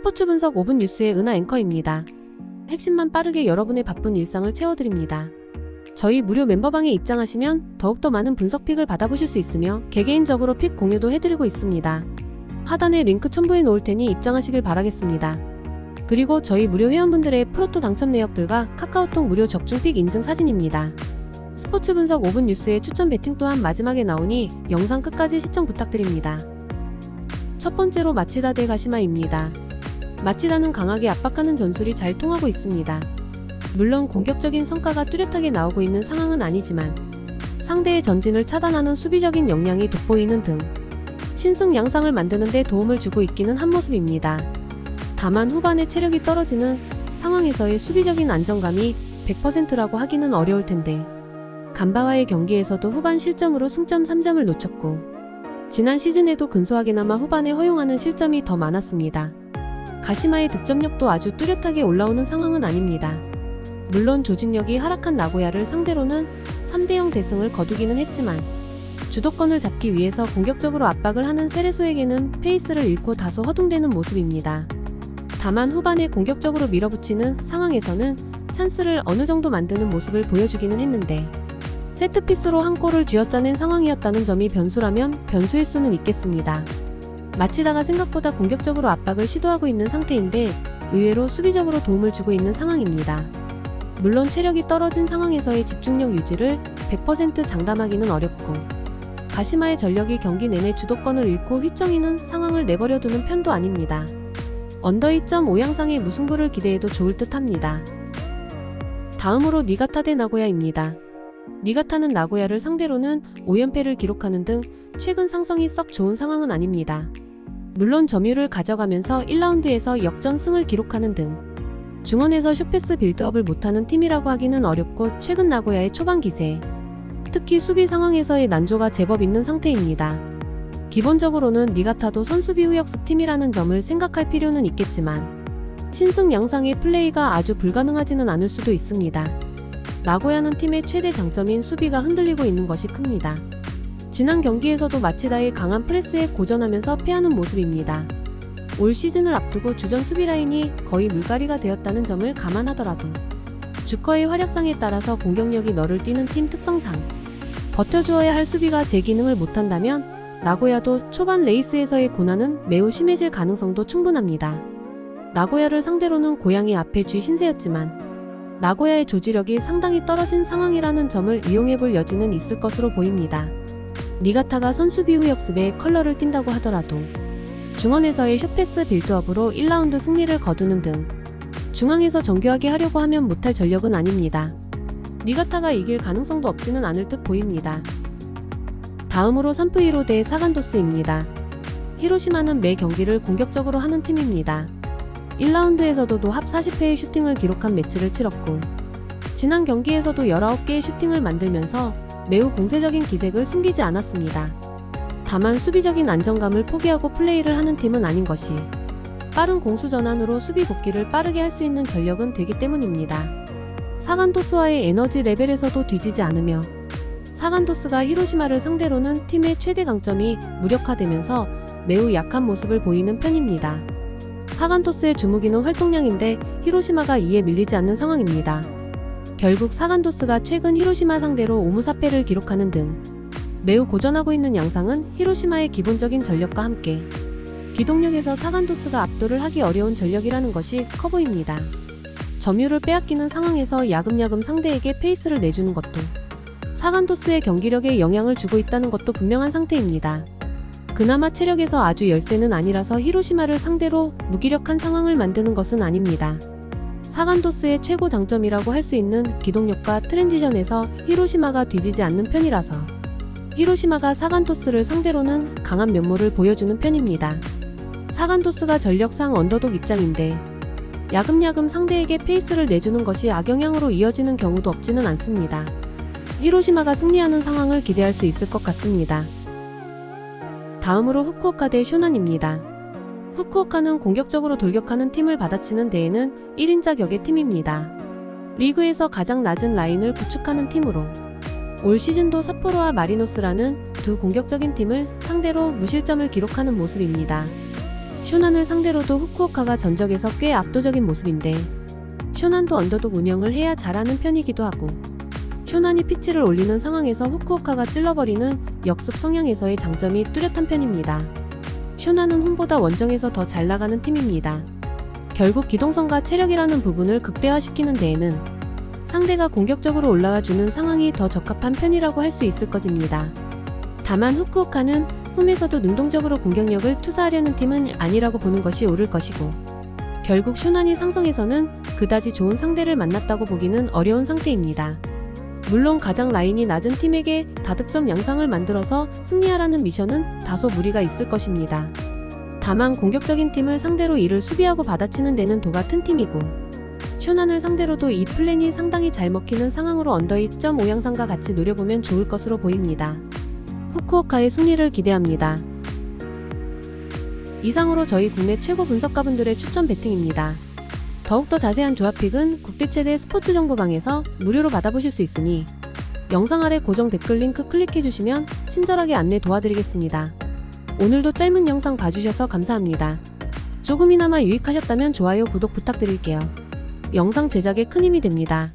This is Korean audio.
스포츠 분석 5분 뉴스의 은하 앵커입니다. 핵심만 빠르게 여러분의 바쁜 일상을 채워드립니다. 저희 무료 멤버방에 입장하시면 더욱더 많은 분석 픽을 받아보실 수 있으며 개개인적으로 픽 공유도 해드리고 있습니다. 하단에 링크 첨부해 놓을 테니 입장하시길 바라겠습니다. 그리고 저희 무료 회원분들의 프로토 당첨 내역들과 카카오톡 무료 적중 픽 인증 사진입니다. 스포츠 분석 5분 뉴스의 추천 배팅 또한 마지막에 나오니 영상 끝까지 시청 부탁드립니다. 첫 번째로 마치다 대 가시마입니다. 마치다는 강하게 압박하는 전술이 잘 통하고 있습니다. 물론 공격적인 성과가 뚜렷하게 나오고 있는 상황은 아니지만 상대의 전진을 차단하는 수비적인 역량이 돋보이는 등 신승양상을 만드는 데 도움을 주고 있기는 한 모습입니다. 다만 후반에 체력이 떨어지는 상황에서의 수비적인 안정감이 100%라고 하기는 어려울 텐데 간바와의 경기에서도 후반 실점으로 승점 3점을 놓쳤고 지난 시즌에도 근소하게나마 후반에 허용하는 실점이 더 많았습니다. 가시마의 득점력도 아주 뚜렷하게 올라오는 상황은 아닙니다. 물론 조직력이 하락한 나고야를 상대로는 3대0 대승을 거두기는 했지만 주도권을 잡기 위해서 공격적으로 압박을 하는 세레소에게는 페이스를 잃고 다소 허둥대는 모습입니다. 다만 후반에 공격적으로 밀어붙이는 상황에서는 찬스를 어느 정도 만드는 모습을 보여주기는 했는데 세트피스로 한 골을 쥐어짜낸 상황이었다는 점이 변수라면 변수일 수는 있겠습니다. 마치다가 생각보다 공격적으로 압박을 시도하고 있는 상태인데 의외로 수비적으로 도움을 주고 있는 상황입니다. 물론 체력이 떨어진 상황에서의 집중력 유지를 100% 장담하기는 어렵고 가시마의 전력이 경기 내내 주도권을 잃고 휘청이는 상황을 내버려두는 편도 아닙니다. 언더 2.5 양상의 무승부를 기대해도 좋을 듯 합니다. 다음으로 니가타 대 나고야입니다. 니가타는 나고야를 상대로는 5연패를 기록하는 등 최근 상성이 썩 좋은 상황은 아닙니다. 물론 점유를 가져가면서 1라운드에서 역전승을 기록하는 등 중원에서 숏패스 빌드업을 못하는 팀이라고 하기는 어렵고 최근 나고야의 초반 기세, 특히 수비 상황에서의 난조가 제법 있는 상태입니다. 기본적으로는 니가타도 선수비 후역습 팀이라는 점을 생각할 필요는 있겠지만 신승양상의 플레이가 아주 불가능하지는 않을 수도 있습니다. 나고야는 팀의 최대 장점인 수비가 흔들리고 있는 것이 큽니다. 지난 경기에서도 마치다의 강한 프레스에 고전하면서 패하는 모습입니다. 올 시즌을 앞두고 주전 수비 라인이 거의 물갈이가 되었다는 점을 감안하더라도 주커의 활약상에 따라서 공격력이 너를 뛰는 팀 특성상 버텨주어야 할 수비가 제 기능을 못한다면 나고야도 초반 레이스에서의 고난은 매우 심해질 가능성도 충분합니다. 나고야를 상대로는 고양이 앞에 쥐 신세였지만 나고야의 조지력이 상당히 떨어진 상황이라는 점을 이용해볼 여지는 있을 것으로 보입니다. 니가타가 선수비 후역습에 컬러를 띈다고 하더라도 중원에서의 숏패스 빌드업으로 1라운드 승리를 거두는 등 중앙에서 정교하게 하려고 하면 못할 전력은 아닙니다. 니가타가 이길 가능성도 없지는 않을 듯 보입니다. 다음으로 산프이로 대 사간도스입니다. 히로시마는 매 경기를 공격적으로 하는 팀입니다. 1라운드에서도 도합 40회의 슈팅을 기록한 매치를 치렀고 지난 경기에서도 19개의 슈팅을 만들면서 매우 공세적인 기색을 숨기지 않았습니다. 다만 수비적인 안정감을 포기하고 플레이를 하는 팀은 아닌 것이 빠른 공수 전환으로 수비 복귀를 빠르게 할 수 있는 전력은 되기 때문입니다. 사간도스와의 에너지 레벨에서도 뒤지지 않으며 사간도스가 히로시마를 상대로는 팀의 최대 강점이 무력화되면서 매우 약한 모습을 보이는 편입니다. 사간도스의 주무기는 활동량인데 히로시마가 이에 밀리지 않는 상황입니다. 결국 사간도스가 최근 히로시마 상대로 5무4패를 기록하는 등 매우 고전하고 있는 양상은 히로시마의 기본적인 전력과 함께 기동력에서 사간도스가 압도를 하기 어려운 전력이라는 것이 커 보입니다. 점유를 빼앗기는 상황에서 야금야금 상대에게 페이스를 내주는 것도 사간도스의 경기력에 영향을 주고 있다는 것도 분명한 상태입니다. 그나마 체력에서 아주 열세는 아니라서 히로시마를 상대로 무기력한 상황을 만드는 것은 아닙니다. 사간도스의 최고 장점이라고 할 수 있는 기동력과 트랜지션에서 히로시마가 뒤지지 않는 편이라서 히로시마가 사간도스를 상대로는 강한 면모를 보여주는 편입니다. 사간도스가 전력상 언더독 입장인데 야금야금 상대에게 페이스를 내주는 것이 악영향으로 이어지는 경우도 없지는 않습니다. 히로시마가 승리하는 상황을 기대할 수 있을 것 같습니다. 다음으로 후쿠오카 대 쇼난입니다. 후쿠오카는 공격적으로 돌격하는 팀을 받아치는 데에는 1인자 격의 팀입니다. 리그에서 가장 낮은 라인을 구축하는 팀으로 올 시즌도 삿포로와 마리노스라는 두 공격적인 팀을 상대로 무실점을 기록하는 모습입니다. 쇼난을 상대로도 후쿠오카가 전적에서 꽤 압도적인 모습인데 쇼난도 언더독 운영을 해야 잘하는 편이기도 하고 쇼난이 피치를 올리는 상황에서 후쿠오카가 찔러버리는 역습 성향에서의 장점이 뚜렷한 편입니다. 쇼난은 홈보다 원정에서 더 잘 나가는 팀입니다. 결국 기동성과 체력이라는 부분을 극대화시키는 데에는 상대가 공격적으로 올라와주는 상황이 더 적합한 편이라고 할 수 있을 것입니다. 다만 후쿠오카는 홈에서도 능동적으로 공격력을 투사하려는 팀은 아니라고 보는 것이 옳을 것이고 결국 쇼난이 상성에서는 그다지 좋은 상대를 만났다고 보기는 어려운 상태입니다. 물론 가장 라인이 낮은 팀에게 다득점 양상을 만들어서 승리하라는 미션은 다소 무리가 있을 것입니다. 다만 공격적인 팀을 상대로 이를 수비하고 받아치는 데는 도가 튼 팀이고 쇼난을 상대로도 이 플랜이 상당히 잘 먹히는 상황으로 언더 2.5 양상과 같이 노려보면 좋을 것으로 보입니다. 후쿠오카의 승리를 기대합니다. 이상으로 저희 국내 최고 분석가분들의 추천 배팅입니다. 더욱더 자세한 조합픽은 국대 최대 스포츠 정보방에서 무료로 받아보실 수 있으니 영상 아래 고정 댓글 링크 클릭해주시면 친절하게 안내 도와드리겠습니다. 오늘도 짧은 영상 봐주셔서 감사합니다. 조금이나마 유익하셨다면 좋아요, 구독 부탁드릴게요. 영상 제작에 큰 힘이 됩니다.